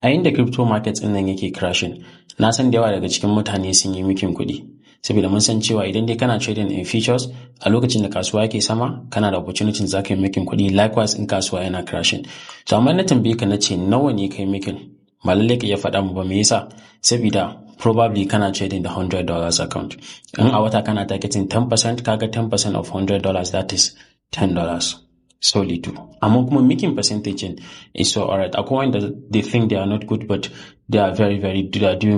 A inda crypto markets ɗin nan yake crashing, na san da yawa daga cikin mutane sun yi making kuɗi. Saboda mun san cewa idan dai kana trading in futures, a lokacin da kasuwa yake sama, kana da opportunity za ka yi making kuɗi. Likewise in kasuwa yana crashing. To amma na tambaye ka na ce nawa ne kai making? Ba lallai ka iya faɗa mu ba, me yasa? Saboda probably kana trading da $100 account. In a wata kana targeting 10%, kaga 10% of $100, that is $10. So little. Amma kuma making percentage is so alright. Akwai wanda they think they are not good, but they are doing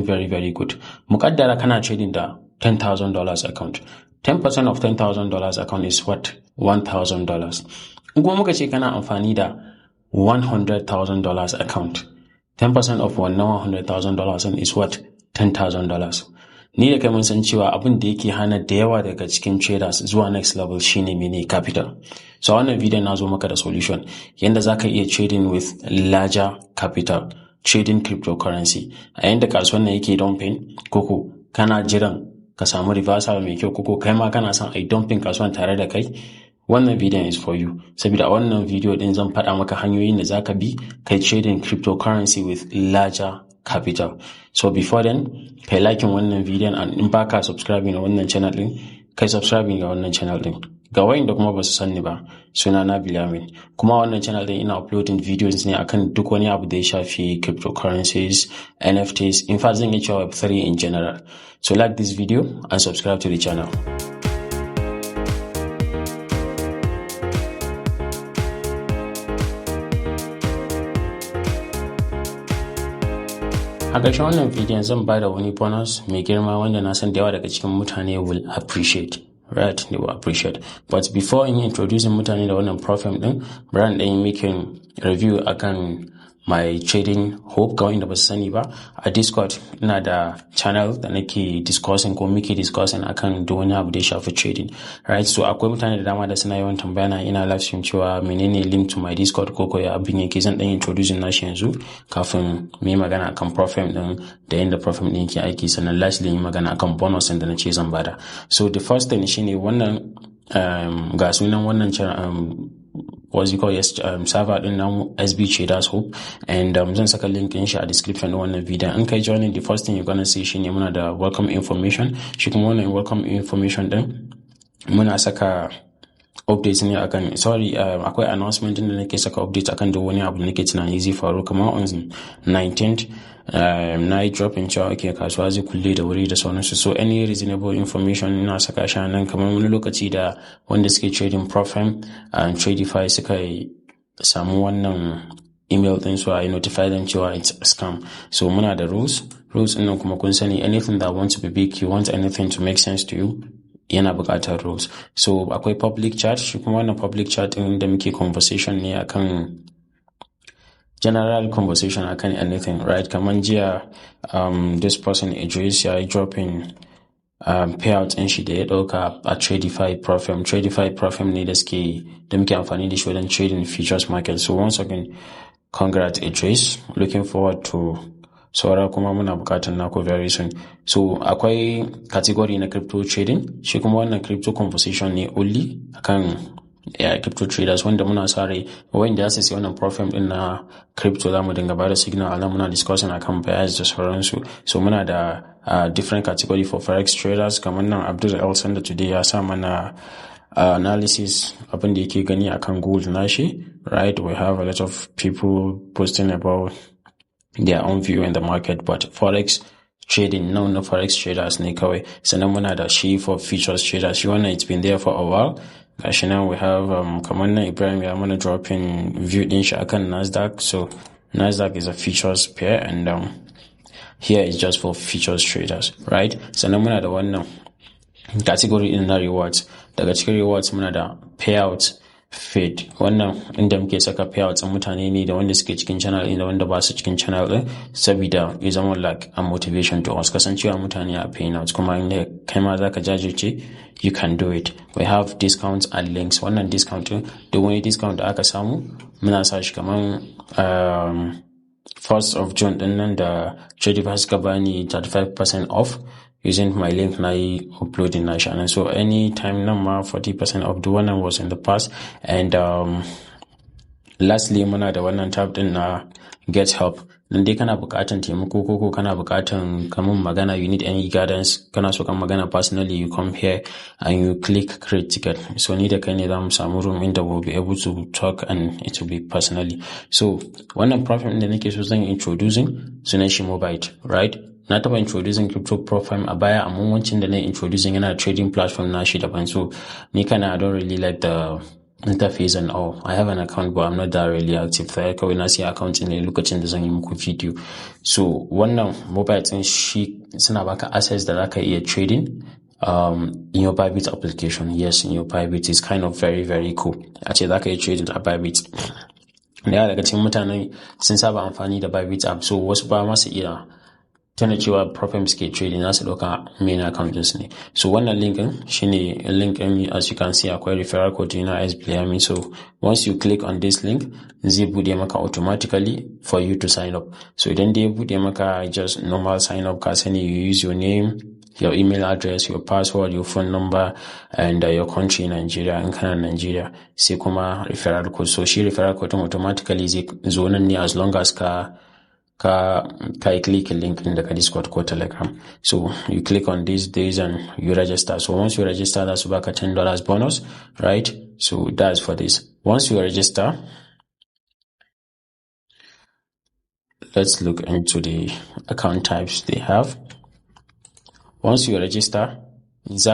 very, very good. Mukaddara kana trading da $10,000 account. 10% of $10,000 account is what? $1,000. In kuma muka ce kana amfani da $100,000 account. 10% of $100,000 is what? $10,000. Ni da kai mun san cewa abin da yake hana da yawa daga cikin traders zuwa next level shine mene? Capital. So wannan video na zo maka da solution yanda zaka iya trading with larger capital, trading cryptocurrency. A yanda kasuwan nan yake dumping, koko kana jiran ka samu reversal mai kyau, koko kai ma kana son ai dumping kasuwan tare da kai. Wannan video is for you. Saboda a wannan video din zan faɗa maka hanyoyin da zaka bi kai trading cryptocurrency with larger capital. So before then, kai liking wannan video, and in baka subscribing ga wannan channel din, kai subscribing ga wannan channel din. Ga wayanda kuma ba su sanni ba, suna na Bilamin. Kuma wannan channel din ina uploading videos ne akan duk wani abu da ya shafi cryptocurrencies, NFTs, in fact zan yi cewa Web3 in general. So like this video and subscribe to the channel. A ƙarshen wannan bidiyon zan ba da wani bonus mai girma wanda na san da yawa daga cikin mutane will appreciate. Right, they will appreciate. But before in introducing mutane da wannan profit din, brand ɗin making review akan my trading hope ga wanda ba su sani ba. A Discord ina da channel da nake discussing ko muke discussing akan duk wani abu da ya shafi trading. Right, so akwai mutane da dama da suna yawan tambaya na ina live stream cewa menene link to my Discord ko ya abin yake. Zan dan introducing nashi yanzu kafin mu yi magana akan profit din da yanda profit din yake aiki, sannan lastly yi magana akan bonus din da nace zan bada. So the first thing shine wannan ga sunan wannan channel what's it called, server din namu SB Traders Hope, and zan saka link din shi a description din wannan video. In kai joining, the first thing you're gonna see shine muna da welcome information. Shi kuma wannan welcome information din muna saka updates ne akan akwai announcement din da nake saka updates akan duk wani abu da nake tunani zai faru, kamar on 19th na yi drop in cewa ake kasuwa zai kulle da wuri da sauransu. So any reasonable information ina saka shi nan, kamar wani lokaci da wanda suke trading Profem and Tradify suka samu wannan email din su I notify them cewa it's a scam. So muna da rules din kuma kun sani, anything that wants to be big, you want anything to make sense to you, yana buƙatar rules. So akwai public chat, shi kuma wannan public chat din da muke conversation ne akan general conversation akan anything, right? Kaman jiya this person Idris ya yi dropping payout in shi da ya ɗauka a Tradify Profem ne da muke amfani da shi wajen trading futures market. So once again, congrats Idris, looking forward to saura kuma muna bukatar naku very soon. So akwai category na crypto trading, shi kuma wannan crypto conversation ne only akan crypto traders wanda muna sa rai wanda za su sai wannan profit din na crypto za mu dinga bada signal anan muna discussing akan bias da sauransu. So muna da different category for forex traders, kamar nan Abdul El Sanda today ya sa mana analysis abin da yake gani akan gold nashi, right? We have a lot of people posting about their own view in the market, but forex trading, no forex traders ne kawai. Sannan muna da shi for futures traders, shi wannan it's been there for a while. Gashi nan we have kamar nan Ibrahim ya mana dropping view din shi akan Nasdaq. So Nasdaq is a futures pair, and here is just for futures traders, right? Sannan muna da wannan category in na rewards. Daga cikin rewards muna da payouts fade, wannan inda muke saka payouts mutane ne da wanda suke cikin channel din da wanda ba su cikin channel din, saboda ya zama like a motivation to us, kasancewa mutane a paying out, kuma inda kai ma zaka jajirce, you can do it. We have discounts and links. Wannan discount din, duk wani discount da aka samu muna sa shi kaman 1st of June din nan da Tradify suka bani 35% off using my link na yi uploading na shi. So anytime nan ma 40% of the one was in the past. And lastly muna da wannan tab din na get help. dan dai kana buƙatan taimako ko kana buƙatan kamun magana, you need any guidance, kana so kan magana personally, you come here and you click create ticket. So ni da kai ne zamu samu room inda we'll be able to talk and it will be personally. So wannan profit da nake so zan introducing sunan shi MUBITE, right? Na taba introducing crypto profile a baya, amma wancin da na introducing yana trading platform na shi daban. So ni kana I don't really like the interface and all. I have an account but I'm not that really active. Sai kawai na siya account ne lokacin da zan yi muku video. So wannan MUBITE din shi suna baka access da zaka iya trading in your Bybit application. Yes, in your Bybit is kind of very, very cool. A ce zaka iya trading a Bybit. Da daga cikin mutanen sun saba amfani da Bybit app, so wasu ba ma su iya tana cewa profile suke trading za su ɗauka main account ne. So wannan link shine link as you can see akwai referral code na SBM. So once you click on this link, zai bude maka automatically for you to sign up. So idan dai bude maka just normal sign up, ka sani you use your name, your email address, your password, your phone number, and your country, Nigeria, in kana Nigeria. Sai kuma referral code. So shi referral code automatically zai zo nan ne as long as ka click link in the Discord ko Telegram. So you click on these days and you register. So once you register, that's back a $10 bonus, right? So that's for this. Once you register, let's look into the account types they have. Once you register,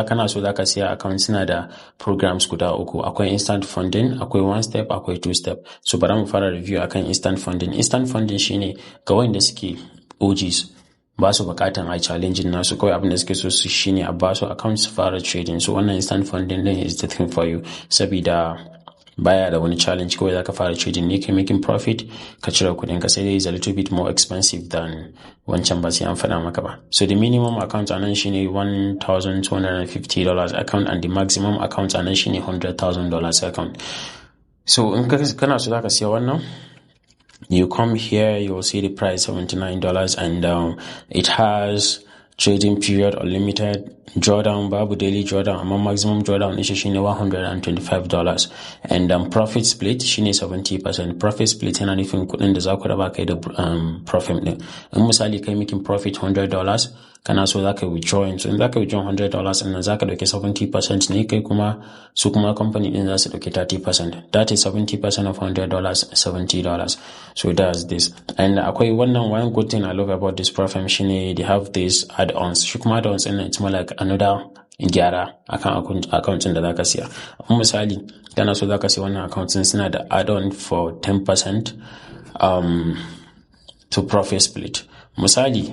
kana so zaka siya account suna da programs guda uku. Akwai instant funding, akwai one step, akwai two step. So bari mu fara review akan instant funding. Instant funding shine ga wanda suke OGs, ba su bukatan ai challenging nasu, kawai abin da suke so su shine a ba su account su fara trading. So wannan instant funding din is the thing for you, sabida baya da wani challenge, kawai zaka fara trading ne, kai making profit, ka cire kudin ka. Sai dai is a little bit more expensive than wancan, ba sai an faɗa maka ba. So the minimum account anan shine $1,250 account and the maximum account anan shine $100,000 account. So in kana so zaka siya wannan, you come here, you'll see the price $79 and it has trading period unlimited, drawdown babu daily drawdown, amma maximum drawdown ishe shine $125 and profit split shine 70%. Profit split yana nufin kudin da za ku raba kai da profit din. In misali kai making profit $100, kana so zaka withdraw, so in zaka withdraw $100 and zaka dauke 70% ne, kai kuma su kuma company din za su dauke 30%. That is 70% of $100, $70. So that's this. And akwai one good thing I love about this profit shine they have this add-ons. Shi kuma add-ons din it's more like another gyara akan account da zaka siya. Misali kana so zaka siya wannan account din suna da add-on for 10% to profit split. Misali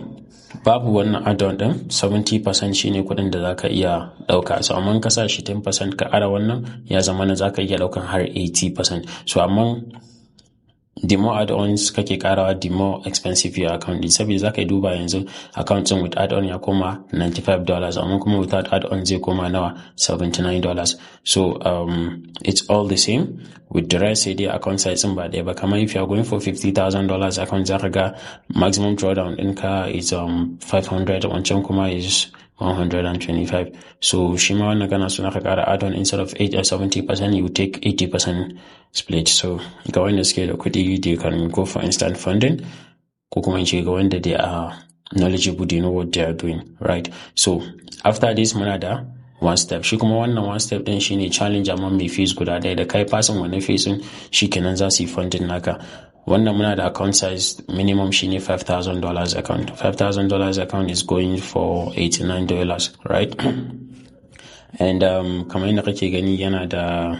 babu wannan add-on din 70% shine kudin da zaka iya dauka. So amma ka sa shi 10% ka ara wannan, ya zama na zaka iya daukan har 80%. So amma the more add-ons kake karawa, the more expensive your account is. Saboda zaka duba yanzu account din with add-on ya koma $95, amma kuma without add-on zai koma nawa $79. So it's all the same. With the rest, say the account size din ba ɗaya ba. Kamar if you are going for $50,000 account, zaka ga maximum drawdown ɗinka is 500, wancan kuma is 125. So shi ma wannan kana so naka kara add-on, instead of 70%, you take 80% split. So ga wanda suke da kuɗi, they can go for instant funding, ko kuma in ce ga wanda they are knowledgeable, they know what they are doing, right? So after this muna da one step. Shi kuma wannan one step din shine challenge amma mai fees guda ɗaya, da kai passing wannan fees din shikenan za su yi funding naka. Wannan muna da account size minimum shine $5,000 account. $5,000 account is going for $89, right? And kamar yadda kake gani yana da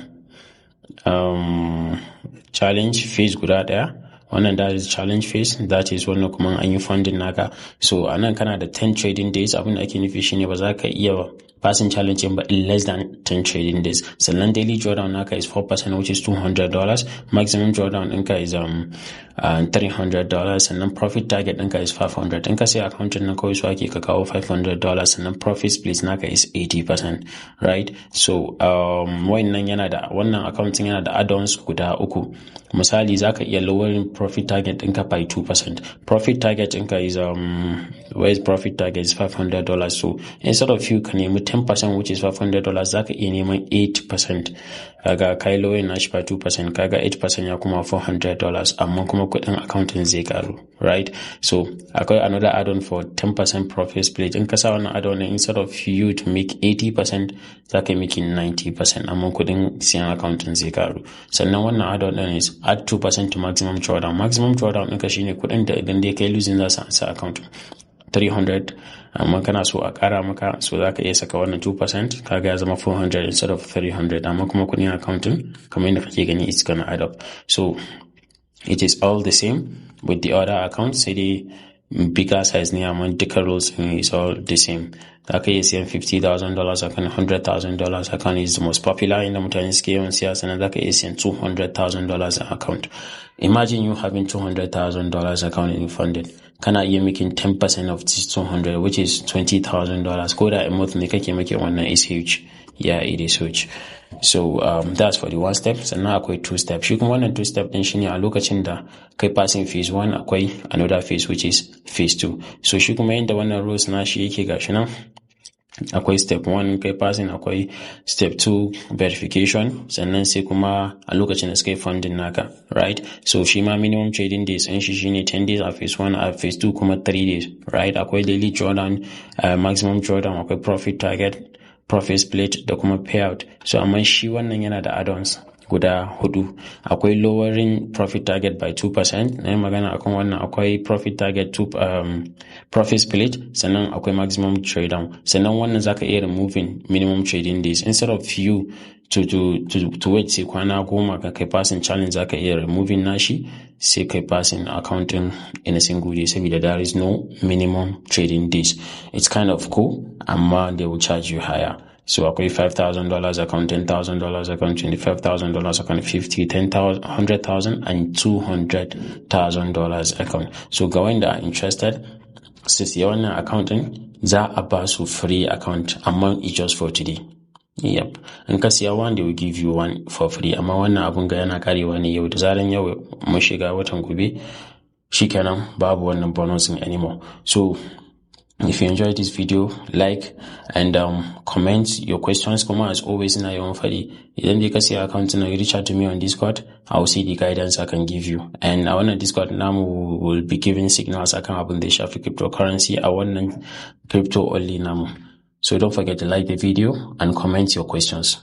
challenge phase guda ɗaya. Wannan that is challenge phase, that is wannan kuma an yi funding naka. So anan kana da 10 trading days. Abin da ake nufi shine ba za ka iya passing challenge ba in less than 10 trading days. Sannan daily drawdown naka is 4%, which is $200. Maximum drawdown ɗinka is $300. Sannan profit target ɗinka is 500. In ka sai account ɗin kawai su ake ka kawo $500. Sannan profit split naka is 80%, right? So wannan account yana da add-ons guda uku. Misali zaka iya lowering profit target ɗinka by 2%. Profit target ɗinka is where's profit target is $500. So instead of you ka nemi 10% which is $500 zaka iya neman 8%. Kaga kai lowering nashi by 2%, kaga 8% ya kuma $400, amma kuma kuɗin accounting zai karu, right? So akwai another add-on for 10% profit split. In ka sa wannan add-on, instead of you to make 80%, zaka yi making 90%, amma kuɗin siyan accounting zai karu. Sannan wannan add-on ɗin is add 2% to maximum drawdown. Maximum drawdown ɗinka shine kuɗin da idan dai kai losing za su ansa accounting 300, amma kana so a ƙara maka, so za ka iya saka wannan 2%, kaga ya zama 400 instead of 300, amma kuma kuɗin accounting kamar yadda kake gani it's gonna add up. So it is all the same with the other accounts, sai dai bigger size ne, amma duka rules is all the same. Za ka iya siyan $50,000 akan $100,000 account is the most popular inda mutane suke yawan siya, sannan za ka iya siyan $200,000 account. Imagine you having $200,000 account in funded. Kana iya making 10% of this 200, which is $20,000. Ko da a month ne kake making wannan is huge. Yeah, it is huge. So that's for the one step. Sannan akwai two step. Shi kuma wannan two step din shine a lokacin da kai passing phase 1, akwai another phase which is phase 2. So shi kuma yanda wannan rules na shi yake gashi nan. Akwai step 1 kai passing, akwai step 2 verification, sannan sai kuma a lokacin da suka yi funding naka, right? So shi ma minimum trading days in shi shine 10 days a phase 1, a phase 2 kuma 3 days, right? Akwai daily drawdown, maximum drawdown, akwai profit target, profit split da kuma payout. So amma shi wannan yana da add-ons guda 4. Akwai lowering profit target by 2%. Na yi magana akan wannan. Akwai profit target profit split, sannan akwai maximum trade down. Sannan wannan zaka iya removing minimum trading days. Instead of you to wait sai kwana 10 ka kai passing challenge, zaka iya removing nashi sai kai passing accounting in a single day, saboda there is no minimum trading days. It's kind of cool, amma they will charge you higher. So akwai $5,000 account, $10,000 account, $25,000 account, $50,000, $10,000, $100,000 and $200,000 account. So ga wanda are interested, su siya wannan account din, za a ba su free account, amma it's just for today. Yep. In ka siya one, they will give you one for free, amma wannan abun ga yana karewa ne yau. Da zaran yau mun shiga watan gobe, shikenan babu wannan bonusing anymore. So if you enjoyed this video, like and comment your questions. Kuma as always, in your own fadi. Idan dai ka siya account na, reach out to me on Discord. I will see the guidance I can give you. And I want Discord now will be giving signals akan abin da ya shafi cryptocurrency a wannan crypto only namu. So don't forget to like the video and comment your questions.